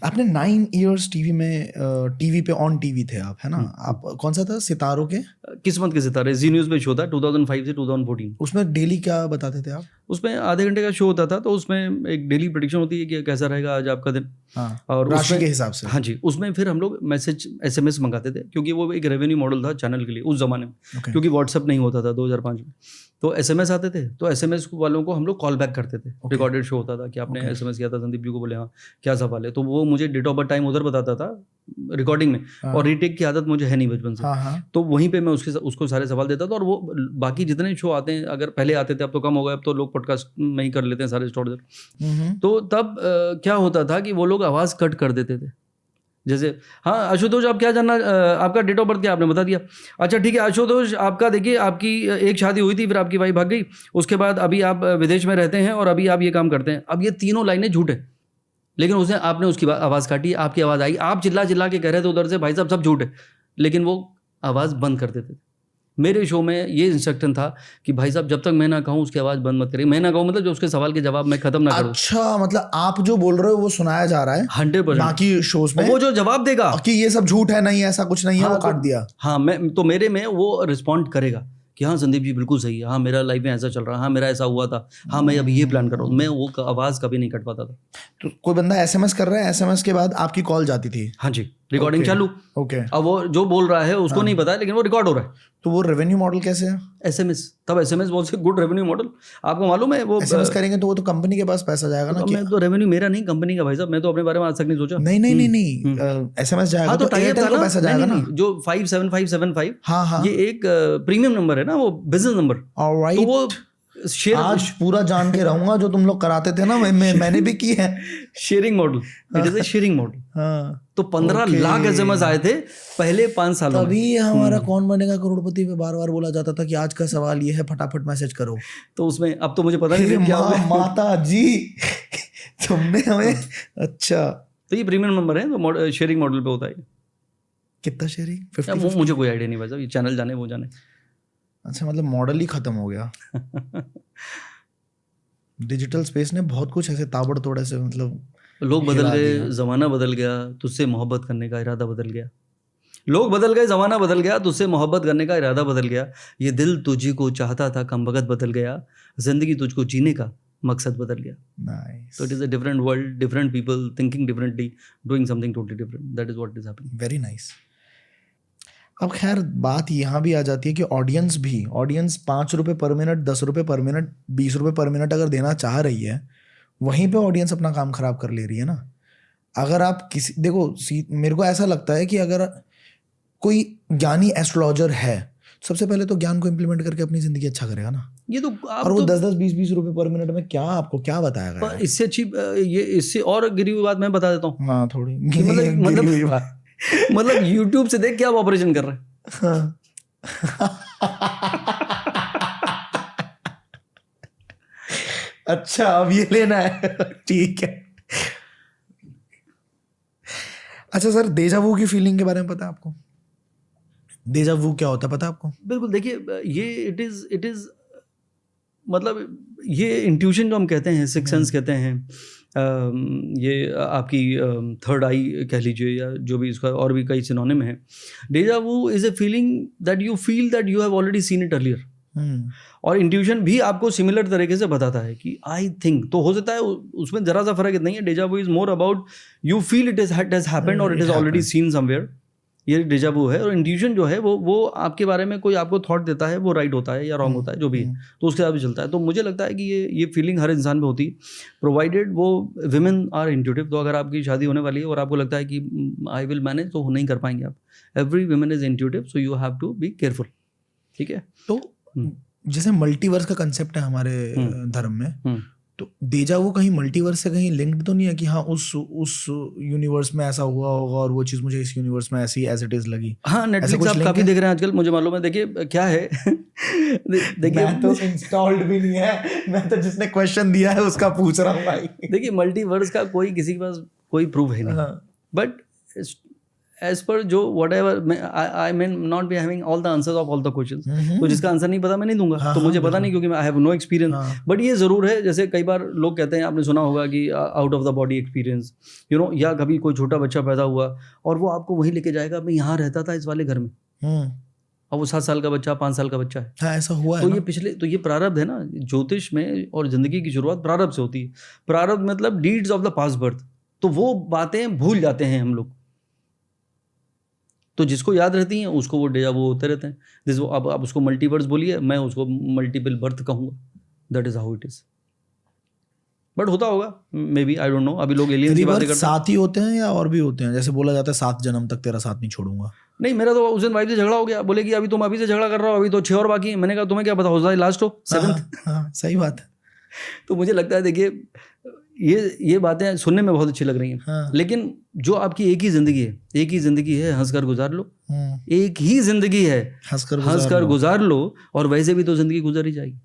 आपने 9 years TV में TV पे ऑन टीवी थे आप, है ना? आप कौन सा था, सितारों के? किस्मत के सितारे जी न्यूज़ पे शो था 2005 से 2014। उसमें डेली क्या बताते थे आप? उसमें आधे घंटे का शो होता था, तो उसमें एक डेली प्रेडिक्शन होती है कि कैसा रहेगा आज आपका दिन। हाँ, और राशि उसमें के हिसाब से। हाँ जी, उसमें फिर हम लोग मैसेज SMS मंगाते थे, क्योंकि वो एक रेवेन्यू मॉडल था चैनल के लिए उस ज़माने में। Okay. क्योंकि व्हाट्सअप नहीं होता था 2005 में, तो SMS आते थे, तो SMS वालों को हम लोग कॉल बैक करते थे। रिकॉर्डेड शो होता था कि आपने SMS किया था संदीप जी को, बोले हाँ क्या सवाल है, तो वो मुझे डेट ऑफ बर्थ टाइम उधर बताता था रिकॉर्डिंग में। और रीटेक की आदत मुझे है नहीं बचपन से। हाँ। तो वहीं पे मैं उसको सारे सवाल देता था। और वो बाकी जितने शो आते हैं, अगर पहले आते थे, अब तो कम हो गए, अब तो लोग पॉडकास्ट में ही कर लेते हैं सारे स्टोर। तो तब क्या होता था कि वो लोग आवाज़ कट कर देते थे। जैसे हाँ आशुतोष, आप क्या जानना, आपका डेट ऑफ बर्थ क्या, आपने बता दिया, अच्छा ठीक है आशुतोष, आपका देखिए आपकी एक शादी हुई थी, फिर आपकी वाइफ भाग गई, उसके बाद अभी आप विदेश में रहते हैं और अभी आप ये काम करते हैं। अब ये तीनों लाइनें झूठ है, लेकिन उसने आपने उसकी आवाज़ काटी, आपकी आवाज़ आई, आप चिल्ला चिल्ला के कह रहे थे उधर से भाई साहब सब झूठ है, लेकिन वो आवाज़ बंद कर देते थे। मेरे शो में ये इंस्ट्रक्शन था कि भाई साहब जब तक मैं ना कहूँ उसकी आवाज़ बंद मत करिए। मैं ना कहूँ मतलब जो उसके सवाल के जवाब मैं खत्म ना करूँ। अच्छा, मतलब आप जो बोल रहे हो वो सुनाया जा रहा है 100%। बाकी शोज में वो जो जवाब देगा कि ये सब झूठ है, नहीं ऐसा कुछ नहीं है, वो काट दिया। हाँ, मैं तो मेरे में वो रिस्पॉन्ड करेगा कि हाँ संदीप जी बिल्कुल सही है, हाँ मेरा लाइफ में ऐसा चल रहा है, हाँ मेरा ऐसा हुआ था, हाँ मैं अभी ये प्लान कर रहा हूँ। मैं वो आवाज़ कभी नहीं कट पाता था। तो कोई बंदा SMS कर रहा है, SMS के बाद आपकी कॉल जाती थी? हाँ जी, रिकॉर्डिंग चालू। ओके। अब वो जो बोल रहा है उसको नहीं पता है, लेकिन वो रिकॉर्ड हो रहा है। तो वो रेवेन्यू मॉडल कैसे है? SMS, तब SMS बहुत से गुड रेवेन्यू मॉडल, आपको मालूम है वो SMS करेंगे तो वो तो कंपनी के पास पैसा जाएगा ना। मैं तो रेवेन्यू मेरा नहीं, कंपनी का भाई साहब। मैं तो अपने बारे में आज तक नहीं सोचा। नहीं SMS जाएगा। हाँ, तो एयरटेल को पैसा जाएगा ना। जो 57575, हाँ, ये एक प्रीमियम नंबर है ना, वो बिजनेस नंबर। ऑलराइट, तो वो शेयर आज पूरा जान के रहूंगा जो तुम लोग कराते थे ना, मैंने भी की है। Sharing model, it is a sharing model. हाँ, तो 15 लाख SMS आए थे पहले 5 सालों में। तभी हमारा कौन बनेगा करोड़पति पे बार बार बोला जाता था कि आज का सवाल ये है, फटाफट मैसेज करो। तो उसमें अब तो मुझे पता नहीं क्या माता जी तुमने हमें अच्छा। तो ये प्रीमियम नंबर है, तो शेयरिंग मॉडल पे होता है। कितना शेयरिंग? 50? मुझे कोई आइडिया नहीं भाई साहब, ये चैनल जाने वो जाने। अच्छा, मतलब मॉडल ही खत्म हो गया। डिजिटल स्पेस ने बहुत कुछ ऐसे ताबड़तोड़ ऐसे मतलब लोग बदल गए, ज़माना बदल गया, तुझसे मोहब्बत करने का इरादा बदल गया। लोग बदल गए, ज़माना बदल गया, तुझसे मोहब्बत करने का इरादा बदल गया। ये दिल तुझी को चाहता था, कम वक्त बदल गया। ज़िंदगी तुझको जीने का मकसद बदल गया। नाइस। तो it is a different world, different people thinking differently, doing something totally different. That is what is happening. Very nice. अब खैर बात यहाँ भी आ जाती है कि ऑडियंस 5 रुपये पर मिनट, 10 रुपये पर मिनट, 20 रुपये पर मिनट अगर देना चाह रही है, वहीं पे ऑडियंस अपना काम खराब कर ले रही है ना। अगर आप किसी देखो मेरे को ऐसा लगता है कि अगर कोई ज्ञानी एस्ट्रोलॉजर है, सबसे पहले तो ज्ञान को इम्प्लीमेंट करके अपनी जिंदगी अच्छा करेगा ना। ये तो और वो 10-10, 20-20 रुपये पर मिनट में क्या आपको क्या बताएगा? इससे अच्छी ये इससे और गिरी हुई बात मैं बता देता हूँ। हाँ, थोड़ी मतलब YouTube से देख क्या आप ऑपरेशन कर रहे हैं। अच्छा, अब ये लेना है, ठीक है। अच्छा सर, डेजा वू की फीलिंग के बारे में पता है आपको? डेजा वू क्या होता है पता है आपको? बिल्कुल, देखिए ये इट इज मतलब ये इंट्यूशन जो हम कहते हैं, सिक्स सेंस कहते हैं, ये आपकी थर्ड आई कह लीजिए, या जो भी इसका और भी कई सिनोनिम है। Deja vu is a feeling that you feel that you have already seen it earlier. और इंट्यूशन भी आपको सिमिलर तरीके से बताता है कि आई थिंक, तो हो सकता है उसमें जरा सा फर्क नहीं है। Deja vu is more about you feel it has happened और it is already seen somewhere, ये डेजा वू है। और इंट्यूशन जो है वो आपके बारे में कोई आपको थॉट देता है, वो राइट होता है या रॉन्ग होता है, जो भी है, तो उसके साथ भी चलता है। तो मुझे लगता है कि ये फीलिंग हर इंसान में होती है, प्रोवाइडेड वो विमेन आर इंट्यूटिव। तो अगर आपकी शादी होने वाली है और आपको लगता है कि आई विल मैनेज, तो नहीं कर पाएंगे आप। Every women is intuitive, so you have to be careful, ठीक है। तो जैसे मल्टीवर्स का कंसेप्ट है हमारे धर्म में, तो डेजा वू कहीं मल्टीवर्स से कहीं लिंक्ड तो नहीं है कि हाँ उस यूनिवर्स में ऐसा हुआ होगा और वो चीज़ मुझे इस यूनिवर्स में ऐसी एज इट इज लगी? हाँ, नेटफ्लिक्स आप काफ़ी देख रहे हैं आजकल, मुझे मालूम है। देखिए क्या है देखिए मैं तो इंस्टॉल्ड भी नहीं है, मैं तो जिसने क्वेश्चन दिया है उसका पूछ रहा हूँ भाई। देखिए मल्टीवर्स का कोई किसी के पास कोई प्रूफ है नहीं, बट एज पर जो what ever I mean not be having all the answers of all the questions, तो जिसका आंसर नहीं पता मैं नहीं दूंगा। हाँ, तो मुझे हाँ, पता नहीं, क्योंकि आई हैव नो एक्सपीरियंस। हाँ, बट ये ज़रूर है, जैसे कई बार लोग कहते हैं, आपने सुना होगा कि out of the body experience, you know, या कभी कोई छोटा बच्चा पैदा हुआ और वो आपको वहीं लेके जाएगा, मैं यहाँ रहता था इस वाले घर में, और वो 7 साल का बच्चा, 5 साल का बच्चा है। हाँ, ऐसा हुआ तो है ये ना? पिछले, तो ये प्रारब्ध है ना ज्योतिष में, और जिंदगी की शुरुआत प्रारब्ध से होती है। प्रारब्ध मतलब deeds of the past birth. तो वो बातें भूल जाते हैं हम लोग, तो जिसको याद रहती हैं उसको वो डेजा वो होते रहते हैं। दिस, अब आप उसको मल्टीवर्स बोलिए, मैं उसको मल्टीपल बर्थ कहूँगा। That is how it is. But होता होगा, may be, I don't know. अभी लोग एलियंस की बातें रीबर्थ करते हैं। 7 ही होते हैं या और भी होते हैं? जैसे बोला जाता है 7 जन्म तक तेरा साथ नहीं छोड़ूंगा। नहीं, मेरा तो उस दिन वाइफ से झगड़ा हो गया, बोले कि अभी तुम अभी से झगड़ा कर रहे हो, अभी तो 6 और बाकी है। मैंने कहा तुम्हें क्या पता हो जाए लास्ट हो 7th। हाँ, सही बात है। तो मुझे लगता है, देखिए, ये बातें सुनने में बहुत अच्छी लग रही हैं, हाँ। लेकिन जो आपकी एक ही जिंदगी है, एक ही जिंदगी है, हंसकर गुजार लो। एक ही जिंदगी है, हंसकर हंसकर गुजार लो, और वैसे भी तो जिंदगी गुजर ही जाएगी।